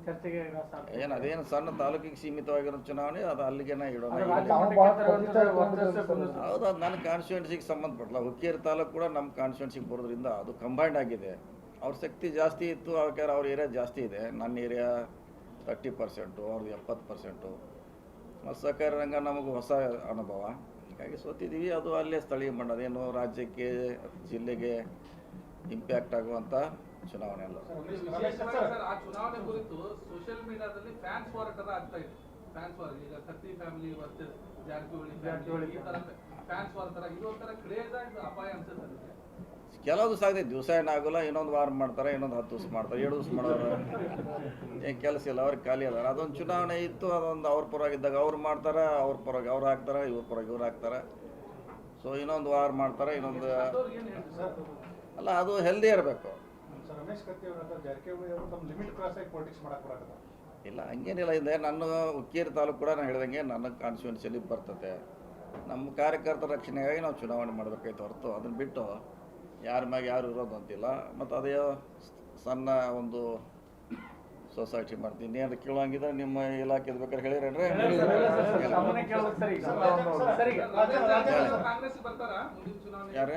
ಚರ್ಚೆಗೆ ಏನು ಅದೇನು ಸಣ್ಣ ತಾಲೂಕಿಗೆ ಸೀಮಿತವಾಗಿರೋ ಚುನಾವಣೆ ಅದು ಅಲ್ಲಿಗೆನ ಇಡೋಣ. ಹೌದು, ಅದು ನನ್ನ ಕಾನ್ಸ್ಟಿಟ್ಯೂನ್ಸಿಗೆ ಸಂಬಂಧಪಟ್ಟಲ್ಲ. ಹುಕ್ಕೇರಿ ತಾಲೂಕು ಕೂಡ ನಮ್ಮ ಕಾನ್ಸ್ಟಿಟ್ಯೂನ್ಸಿಗೆ ಬರೋದ್ರಿಂದ ಅದು ಕಂಬೈಂಡ್ ಆಗಿದೆ. ಅವ್ರ ಶಕ್ತಿ ಜಾಸ್ತಿ ಇತ್ತು, ಅವಕ್ಕಾರೆ ಅವ್ರ ಏರಿಯಾ ಜಾಸ್ತಿ ಇದೆ. ನನ್ನ ಏರಿಯಾ 30%, ಅವ್ರದ್ದು 70%. ಮತ್ತು ಸಹಕಾರ ರಂಗ ನಮಗೆ ಹೊಸ ಅನುಭವ, ಹೀಗಾಗಿ ಸೋತಿದ್ದೀವಿ. ಅದು ಅಲ್ಲೇ ಸ್ಥಳೀಯ ಮಟ್ಟ, ಅದೇನು ರಾಜ್ಯಕ್ಕೆ ಜಿಲ್ಲೆಗೆ ಇಂಪ್ಯಾಕ್ಟ್ ಆಗುವಂಥ ಚುನಾವಣೆ ಅಲ್ಲ. ಆ ಚುನಾವಣೆ ಕುರಿತು ಸೋಷಿಯಲ್ ಮೀಡಿಯಾದಲ್ಲಿ ಫ್ಯಾನ್ಸ್ ವಾರ್ ತರ ಆಗ್ತಾ ಇದೆ. ಫ್ಯಾನ್ಸ್ ವಾರ್, ಈಗ ಸತ್ತಿ ಫ್ಯಾಮಿಲಿ ವರ್ಸಸ್ ಜಾರಕಿಹೊಳಿ ಈ ತರ ಫ್ಯಾನ್ಸ್ ವಾರ್ ತರ, ಇದು ಒಂಥರ ಕ್ರೇಜ್ ಆಗಿ ಅಪಾಯ ಅನ್ಸುತ್ತೆ. ಕೆಲವು ದಿವಸ ಆಗಿದೆ, ದಿವಸ ಏನಾಗೋಲ್ಲ. ಇನ್ನೊಂದು ವಾರ ಮಾಡ್ತಾರೆ, ಇನ್ನೊಂದು 10 ದಿವಸ ಮಾಡ್ತಾರೆ, 7 ದಿವಸ ಮಾಡೋರು. ಏನು ಕೆಲಸ ಇಲ್ಲ, ಅವ್ರಿಗೆ ಖಾಲಿ ಅದಾರ. ಅದೊಂದು ಚುನಾವಣೆ ಇತ್ತು, ಅದೊಂದು ಅವ್ರ ಪರವಾಗಿದ್ದಾಗ ಅವ್ರು ಮಾಡ್ತಾರೆ, ಅವ್ರ ಪರವಾಗಿ ಅವ್ರು ಹಾಕ್ತಾರೆ, ಇವ್ರ ಪರವಾಗಿ ಇವ್ರು ಹಾಕ್ತಾರೆ. ಸೊ ಇನ್ನೊಂದು ವಾರ ಮಾಡ್ತಾರೆ, ಇನ್ನೊಂದು ಅಲ್ಲ, ಅದು ಹೆಲ್ದಿ ಇರಬೇಕು. ರಮೇಶ್ ಕತ್ತಿ ಅವರು ಜಾರಕಿಹೊಳಿ ಅವರು ತಮ್ಮ ಲಿಮಿಟ್ ಕ್ರಾಸ್ ಆಗಿ ಪೊಲಿಟಿಕ್ಸ್ ಮಾಡಕ್ಕೆ ಬರಕತ್ತ. ಇಲ್ಲ, ಹಂಗೇನಿಲ್ಲ. ಇದೆ ನನ್ನ ಹುಕ್ಕೇರಿ ತಾಲೂಕು ಕೂಡ ನಾನು ಹೇಳ್ದಂಗೆ ನನ್ನ ಕಾನ್ಸ್ಟಿಟ್ಯೂನ್ಸಿಯಲ್ಲಿ ಬರ್ತದೆ. ನಮ್ಮ ಕಾರ್ಯಕರ್ತರ ರಕ್ಷಣೆಗಾಗಿ ನಾವು ಚುನಾವಣೆ ಮಾಡಬೇಕಾಯ್ತು ಹೊರತು ಅದನ್ನು ಬಿಟ್ಟು ಯಾರ ಮ್ಯಾಗ ಯಾರು ಇರೋದು ಅಂತಿಲ್ಲ. ಮತ್ತು ಅದೇ ಸಣ್ಣ ಒಂದು ಸೊಸೈಟಿ ಮಾಡ್ತೀನಿ. ಇನ್ನೇನು ಕೇಳೋಂಗಿದ್ರೆ ನಿಮ್ಮ ಇಲಾಖೆದು ಬೇಕಾದ್ರೆ ಹೇಳಿರೇನ್ರಿ? ಕಾಂಗ್ರೆಸ್ ಬರ್ತಾರಾ ಮುಂದಿನ ಚುನಾವಣೆ? ಯಾರೇ